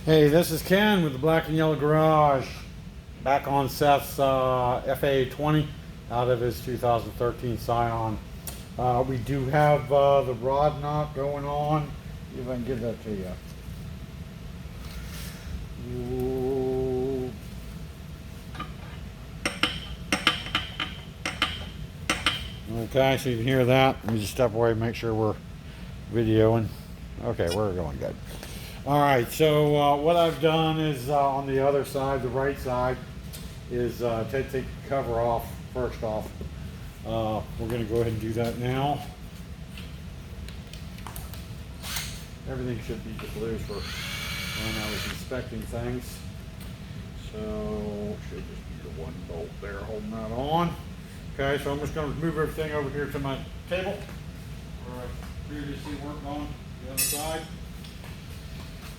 Hey, this is Ken with the Black and Yellow Garage. Back on Seth's FA20 out of his 2013 Scion. We do have the rod knot going on. See if I can give that to you. Ooh. Okay, so you can hear that. Let me just step away and make sure we're videoing. Okay, we're going good. All right, so what I've done is on the other side, the right side, is take the cover off first off. We're going to go ahead and do that now. Everything should be just loose for when I was inspecting things. So should just be the one bolt there holding that on. Okay, so I'm just going to move everything over here to my table where I previously worked on the other side.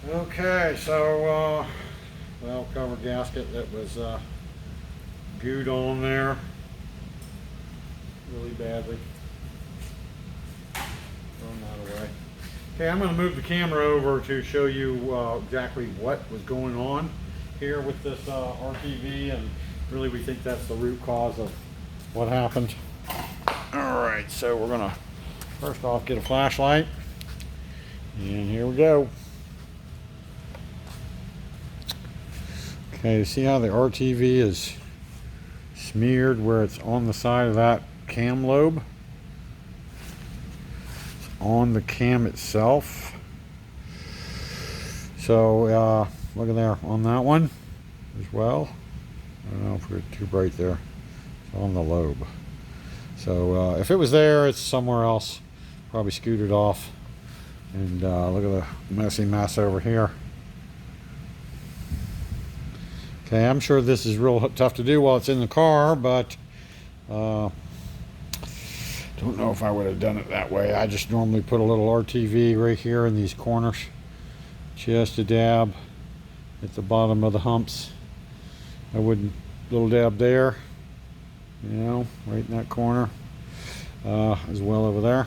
Okay, so well, cover gasket that was gooed on there really badly. Thrown that away. Okay, I'm going to move the camera over to show you exactly what was going on here with this RTV, and really we think that's the root cause of what happened. All right, so we're going to first off get a flashlight, and here we go. Okay, see how the RTV is smeared where it's on the side of that cam lobe? It's on the cam itself. So look at there on that one as well. I don't know if we're too bright there. It's on the lobe. So if it was there, it's somewhere else. Probably scooted off. And look at the messy mess over here. Okay, I'm sure this is real tough to do while it's in the car, but don't know if I would have done it that way. I just normally put a little RTV right here in these corners, just a dab at the bottom of the humps. I wouldn't, little dab there, you know, right in that corner, as well over there.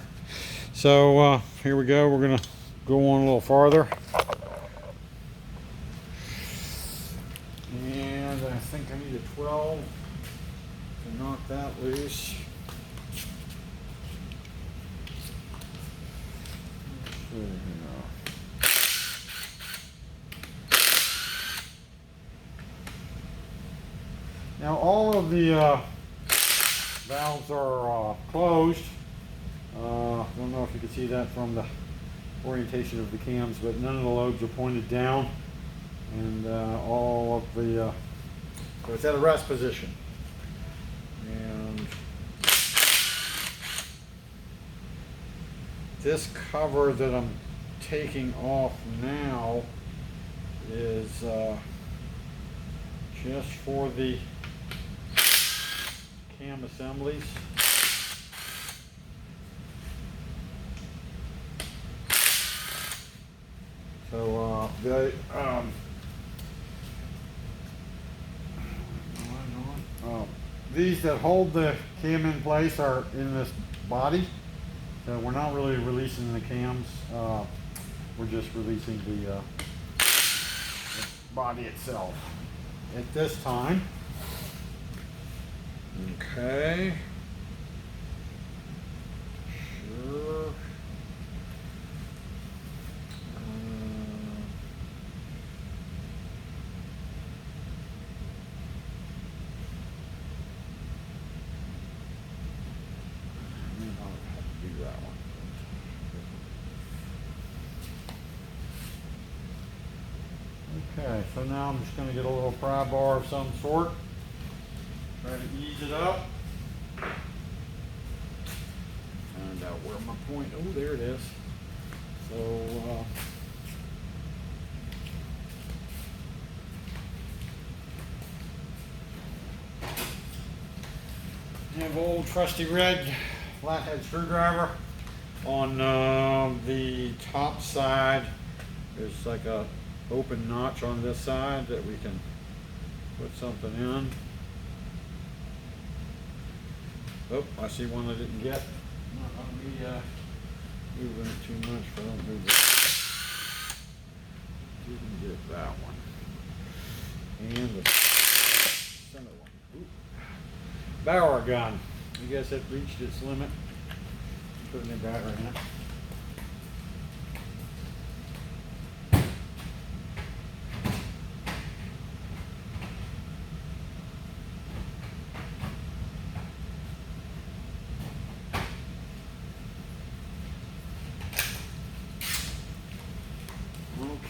So here we go. We're gonna go on a little farther. And I think I need a 12 to knock that loose. Now all of the valves are closed. I don't know if you can see that from the orientation of the cams, but none of the lobes are pointed down. And all of the, so it's at a rest position. And this cover that I'm taking off now is just for the cam assemblies. So these that hold the cam in place are in this body. So we're not really releasing the cams. We're just releasing the body itself at this time. Okay. Sure. Okay, so now I'm just going to get a little pry bar of some sort. Try to ease it up. Find out where my point, oh there it is. So I have old trusty red flathead screwdriver. On the top side there's like a open notch on this side that we can put something in. Oh, I see one I didn't get. Not gonna be moving it too much, but I don't move it Didn't get that one. And the center one. Oop. Bower gun. I guess it reached its limit. Put a new battery in it.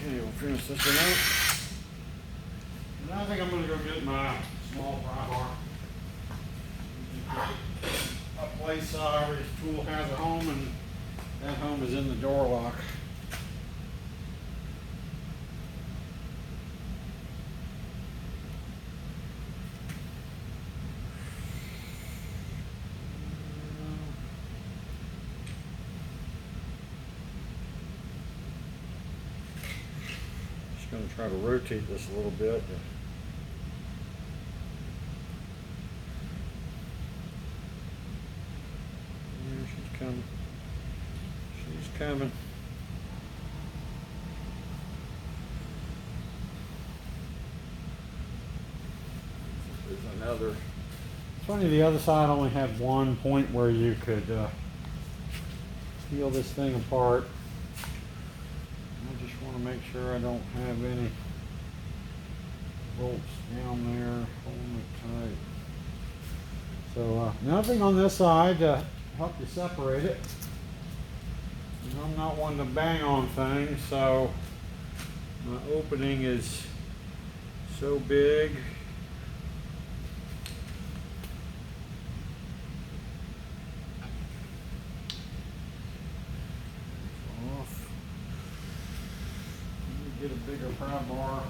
Okay, we'll finish this one out. And I think I'm going to go get my small pry bar. A place where this tool has a home, and that home is in the door lock. Just going to try to rotate this a little bit. She's coming. She's coming. There's another. It's funny, the other side only had one point where you could peel this thing apart. I just want to make sure I don't have any bolts down there holding it tight. So nothing on this side to help you separate it. And I'm not one to bang on things, so my opening is so big. Off. Get a bigger pry bar.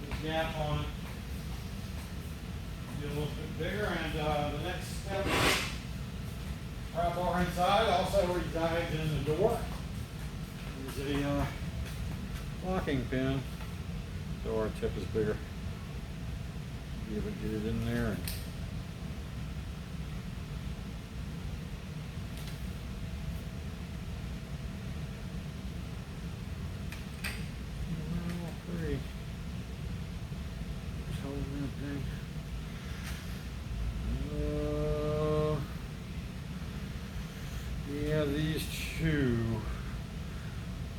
Put a gap on it. Get a little bit bigger, and the next step, pry bar inside also resides in the door. There's a locking pin, so our tip is bigger. Be able to get it in there. Pretty. Just holding that thing. Yeah, these two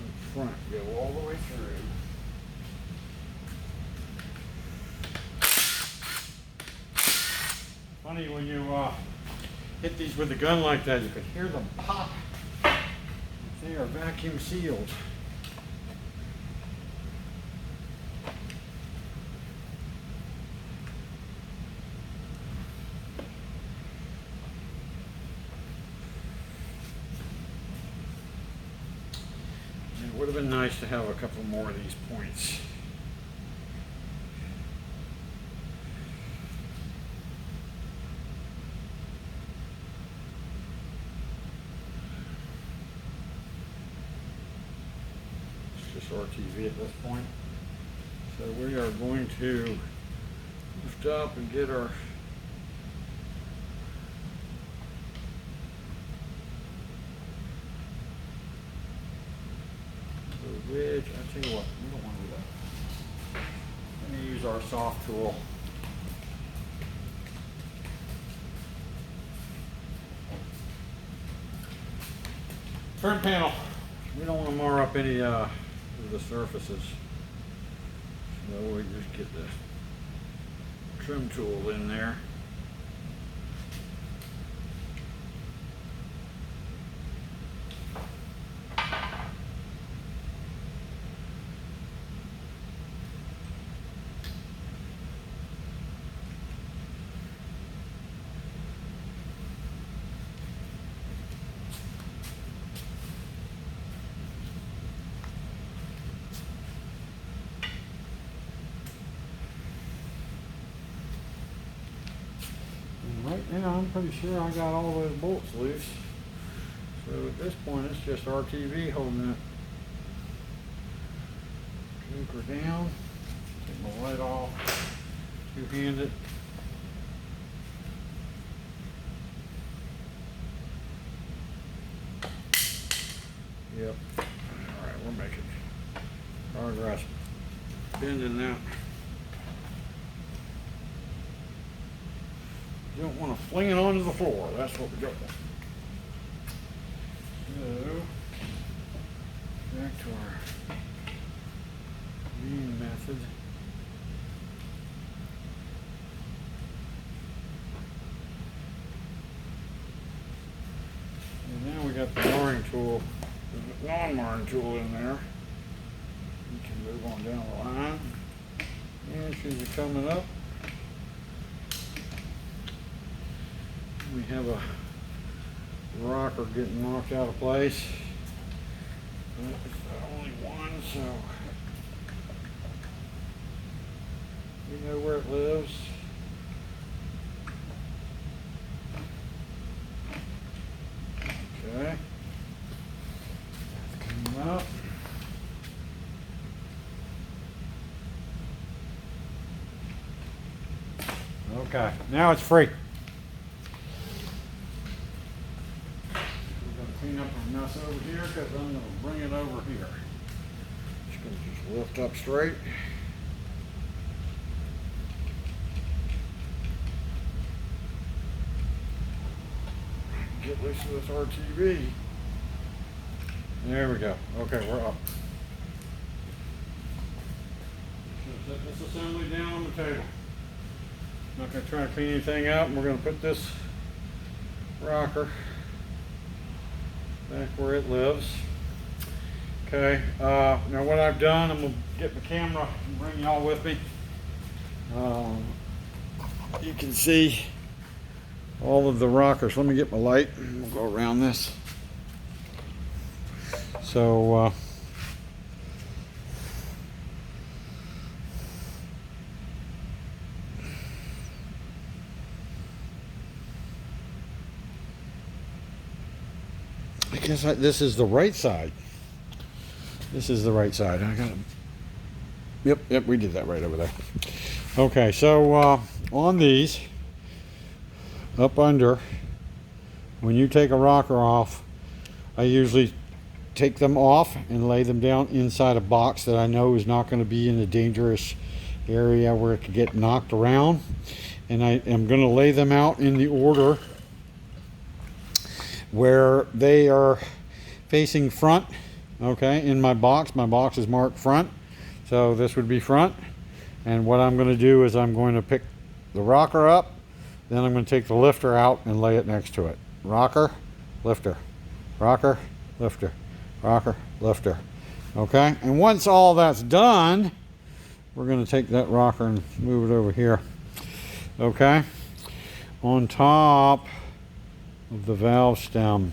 up front go all the way through. Funny when you hit these with a gun like that, you can hear them pop. They are vacuum sealed. It would have been nice to have a couple more of these points. It's just RTV at this point. So we are going to lift up and get our wedge. I tell you what, we don't want to do that. Let me use our soft tool. Trim panel. We don't want to mar up any of the surfaces. So we just get the trim tool in there. Right now, I'm pretty sure I got all those bolts loose. So at this point, it's just RTV holding it. Anchor down. Take my light off. Two-handed. Yep. All right, we're making Progress. Bending that. You don't want to fling it onto the floor. That's what we don't want. So, back to our main method. And now we got the marring tool, the non-marring tool in there. You can move on down the line. And she's coming up. We have a rocker getting knocked out of place. It's the only one, so we know where it lives. Okay. That's coming up. Okay, now it's free. Clean up our mess over here because I'm going to bring it over here. Just going to just lift up straight. Get loose of this RTV. There we go. Okay, we're up. Just set this assembly down on the table. Not going to try to clean anything out. We're going to put this rocker back where it lives. Okay, now what I've done, I'm going to get my camera and bring y'all with me. You can see all of the rockers. Let me get my light and we'll go around this. So, I guess this is the right side. This is the right side. I got to. Yep, we did that right over there. Okay, so on these, up under, when you take a rocker off, I usually take them off and lay them down inside a box that I know is not going to be in a dangerous area where it could get knocked around. And I am going to lay them out in the order where they are facing front. Okay, in my box is marked front, so this would be front. And what I'm going to do is I'm going to pick the rocker up, then I'm going to take the lifter out and lay it next to it. Rocker, lifter, rocker, lifter, rocker, lifter. Okay, and once all that's done, we're going to take that rocker and move it over here. Okay, on top of the valve stem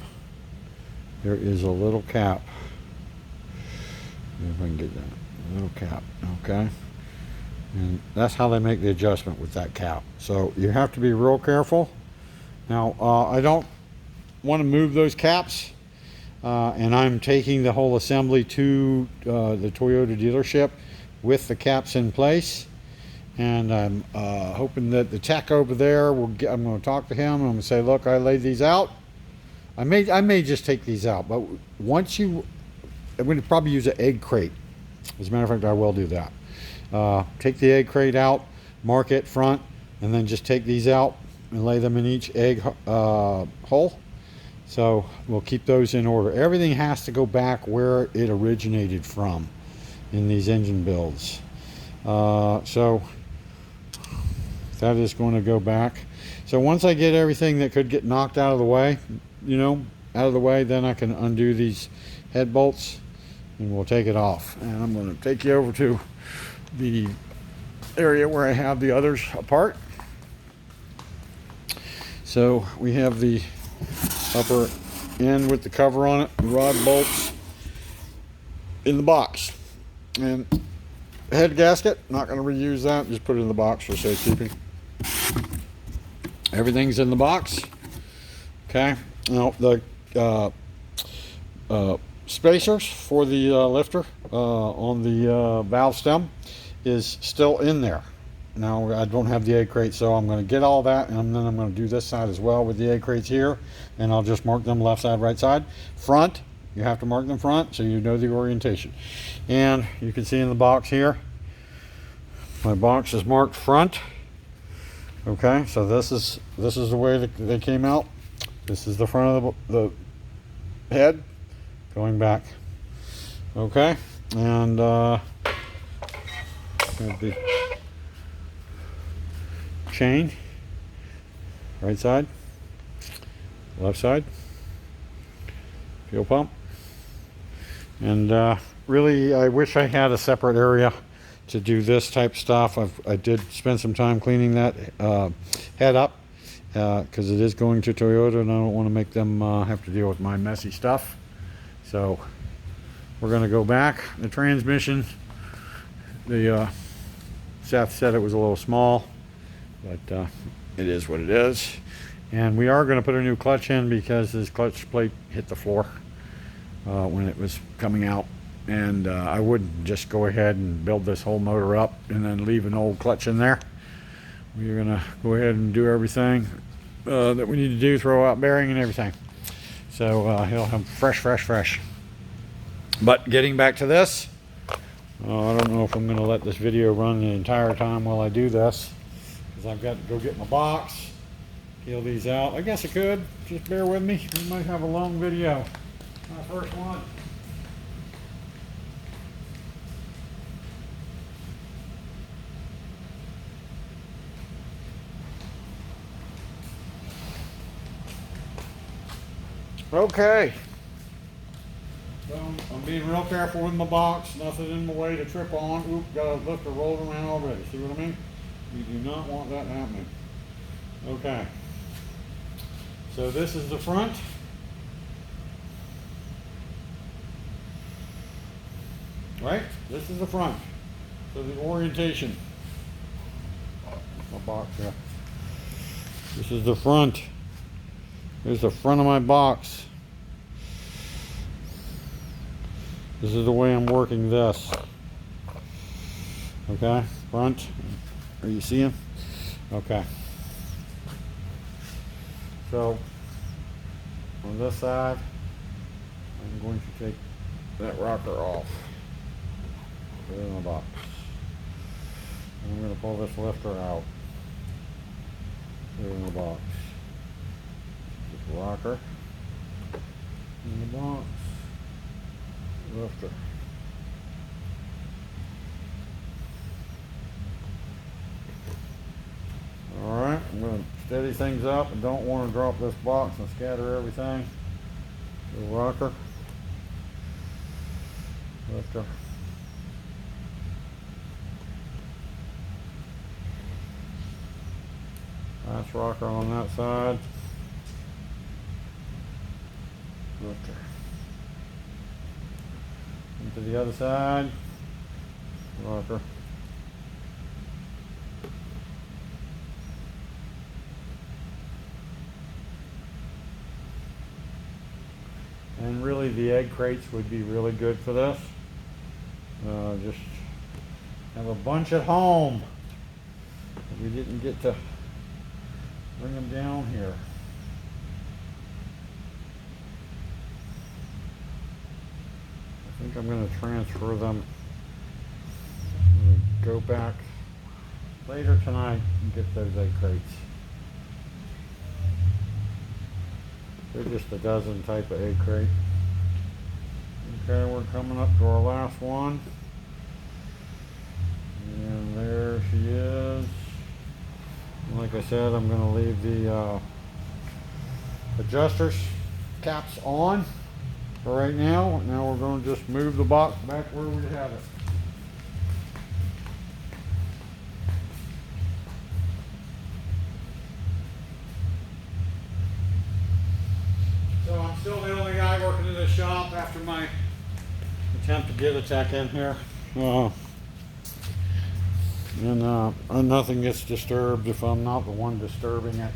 there is a little cap. If I can get that, a little cap. Okay, and that's how they make the adjustment with that cap, so you have to be real careful. Now I don't want to move those caps, and I'm taking the whole assembly to the Toyota dealership with the caps in place. And I'm hoping that the tech over there will get, I'm going to talk to him and I'm going to say, look, I laid these out. I may just take these out, but once I'm going to probably use an egg crate. As a matter of fact, I will do that. Take the egg crate out, mark it front, and then just take these out and lay them in each egg hole. So we'll keep those in order. Everything has to go back where it originated from in these engine builds. So that is going to go back. So once I get everything that could get knocked out of the way, out of the way, then I can undo these head bolts and we'll take it off. And I'm going to take you over to the area where I have the others apart. So we have the upper end with the cover on it, rod bolts in the box. And head gasket, not going to reuse that, just put it in the box for safekeeping. Everything's in the box. Okay, now the spacers for the lifter on the valve stem is still in there. Now I don't have the egg crate, so I'm going to get all that, and then I'm going to do this side as well with the egg crates here, and I'll just mark them left side, right side. Front You have to mark them front so you know the orientation. And you can see in the box here, my box is marked front. Okay, so this is the way that they came out. This is the front of the head going back. Okay, and the chain, right side, left side, fuel pump. And really, I wish I had a separate area to do this type stuff. I did spend some time cleaning that head up because it is going to Toyota, and I don't want to make them have to deal with my messy stuff. So we're going to go back. The transmission, Seth said it was a little small, but it is what it is. And we are going to put a new clutch in because this clutch plate hit the floor when it was coming out. And I wouldn't just go ahead and build this whole motor up and then leave an old clutch in there. We're going to go ahead and do everything that we need to do, throw out bearing and everything. So he'll have fresh. But getting back to this, I don't know if I'm going to let this video run the entire time while I do this, because I've got to go get my box, peel these out. I guess I could. Just bear with me. We might have a long video. My first one. Okay. So I'm being real careful with my box. Nothing in my way to trip on. Oop, got a lifter rolled around already. See what I mean? You do not want that happening. Okay. So this is the front. Right? This is the front. So the orientation. My box here. This is the front. Here's the front of my box. This is the way I'm working this. Okay, front. Are you seeing? Okay. So on this side, I'm going to take that rocker off. Put it in the box. And I'm going to pull this lifter out. Put it in the box. This rocker in the box. Lifter. Alright, I'm going to steady things up. I don't want to drop this box and scatter everything. The rocker. Lifter. Last rocker on that side. Lifter. To the other side, rocker. And really the egg crates would be really good for this. Just have a bunch at home. We didn't get to bring them down here. I think I'm going to transfer them. I'm going to go back later tonight and get those egg crates. They're just a dozen type of egg crate. Okay, we're coming up to our last one. And there she is. And like I said, I'm going to leave the adjusters caps on. For right now, we're going to just move the box back where we have it. So I'm still the only guy working in this shop after my attempt to get a tech in here. And nothing gets disturbed if I'm not the one disturbing it.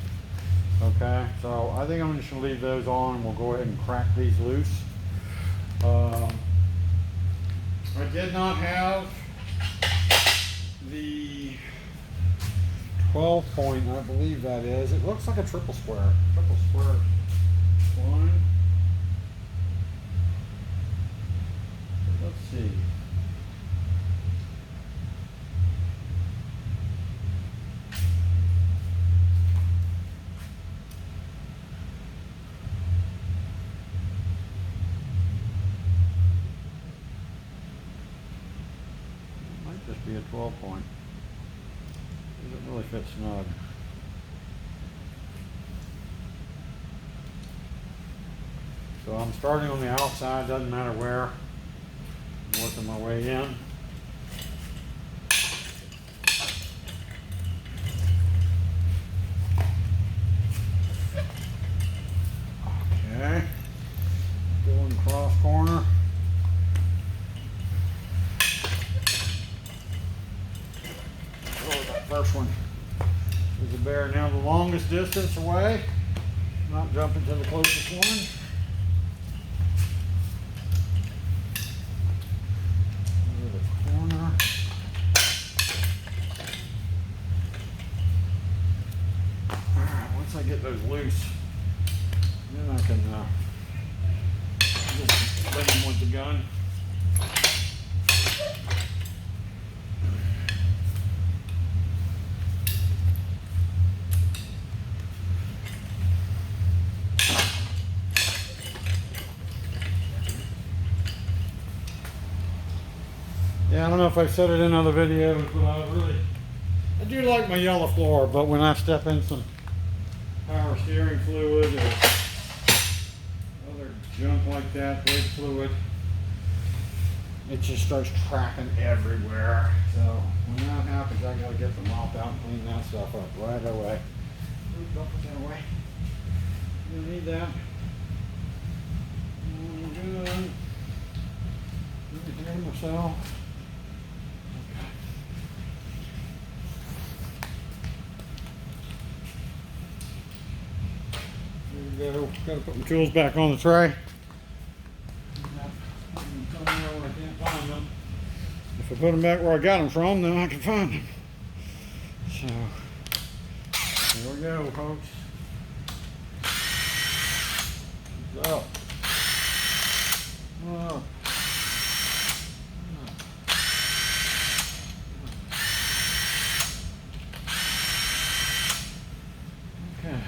Okay, so I think I'm just going to leave those on and we'll go ahead and crack these loose. I did not have the 12 point, I believe that is. It looks like a triple square line. see. Might just be a 12 point. Doesn't really fit snug. So I'm starting on the outside, doesn't matter where. I'm working my way in. Okay. Going cross corner. Oh, that first one is a bear. Now the longest distance away. Not jumping to the closest one. Once I get those loose, then I can just let them with the gun. Yeah, I don't know if I've said it in other videos, but I do like my yellow floor, but when I step in some power steering fluid or other junk like that, brake fluid, it just starts tracking everywhere. So when that happens, I gotta get the mop out and clean that stuff up right away. Ooh, don't put that away. You don't need that. Good. Let me hear myself. There we go. Gotta put my tools back on the tray. If I put them back where I got them from, then I can find them. So, there we go, folks. Up. Up. Okay.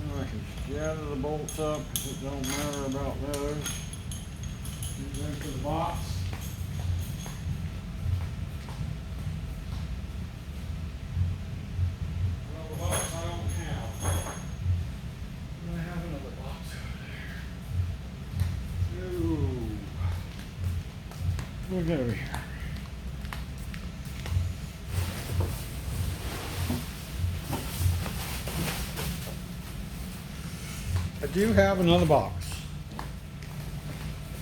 Now I can gather the bolts up because it don't matter about those. Get them into the box. Well, the box I don't have. I have another box over there. Ooh. Look over here. I do have another box.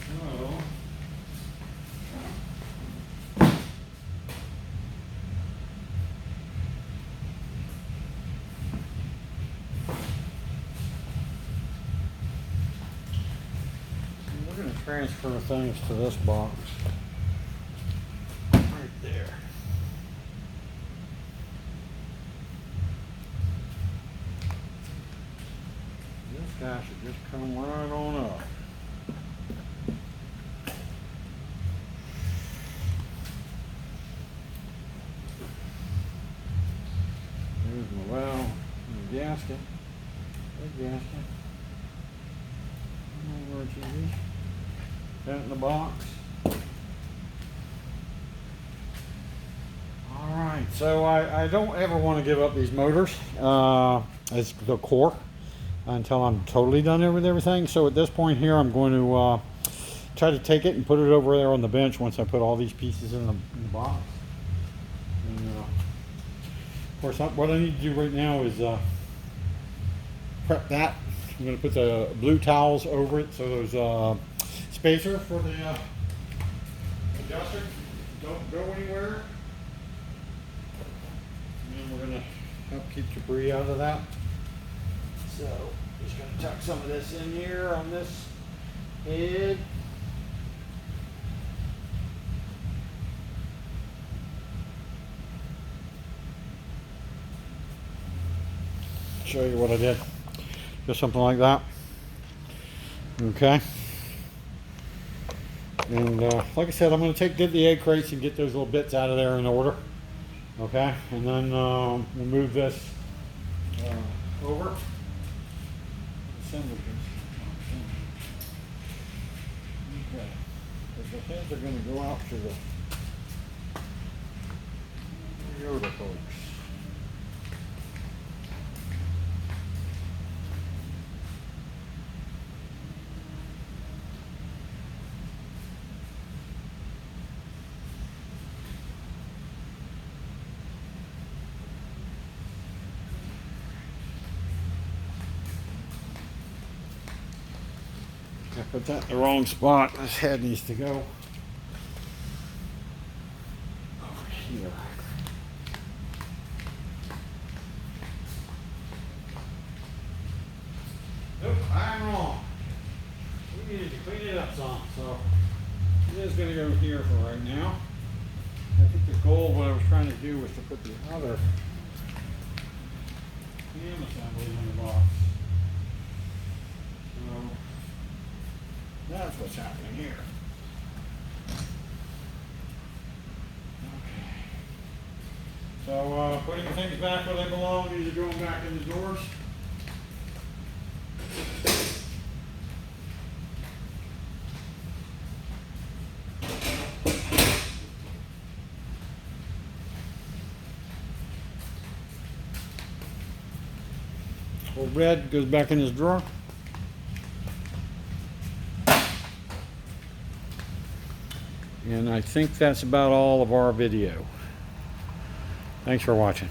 So, we're going to transfer things to this box. Right there. This guy should just come right on up. There's my valve, the gasket, big gasket. Over TV. That in the box. Alright, so I don't ever want to give up these motors as the core until I'm totally done with everything. So at this point here, I'm going to try to take it and put it over there on the bench once I put all these pieces in the box. And, of course, what I need to do right now is prep that. I'm going to put the blue towels over it so there's spacer for the adjuster. Don't go anywhere. And we're going to help keep debris out of that. So, just going to tuck some of this in here on this head. Show you what I did. Just something like that. Okay. And like I said, I'm going to get the egg crates and get those little bits out of there in order. Okay, and then we'll move this over. Assembly piece. Okay, because the heads are going to go out to the Yoda folks. I put that in the wrong spot. This head needs to go over here. Nope, I'm wrong. We needed to clean it up some, so it is going to go here for right now. I think the goal, what I was trying to do, was to put the other cam assembly in the box. So that's what's happening here. Okay. So putting things back where they belong, these are going back in the doors. Old red goes back in his drawer. And I think that's about all of our video. Thanks for watching.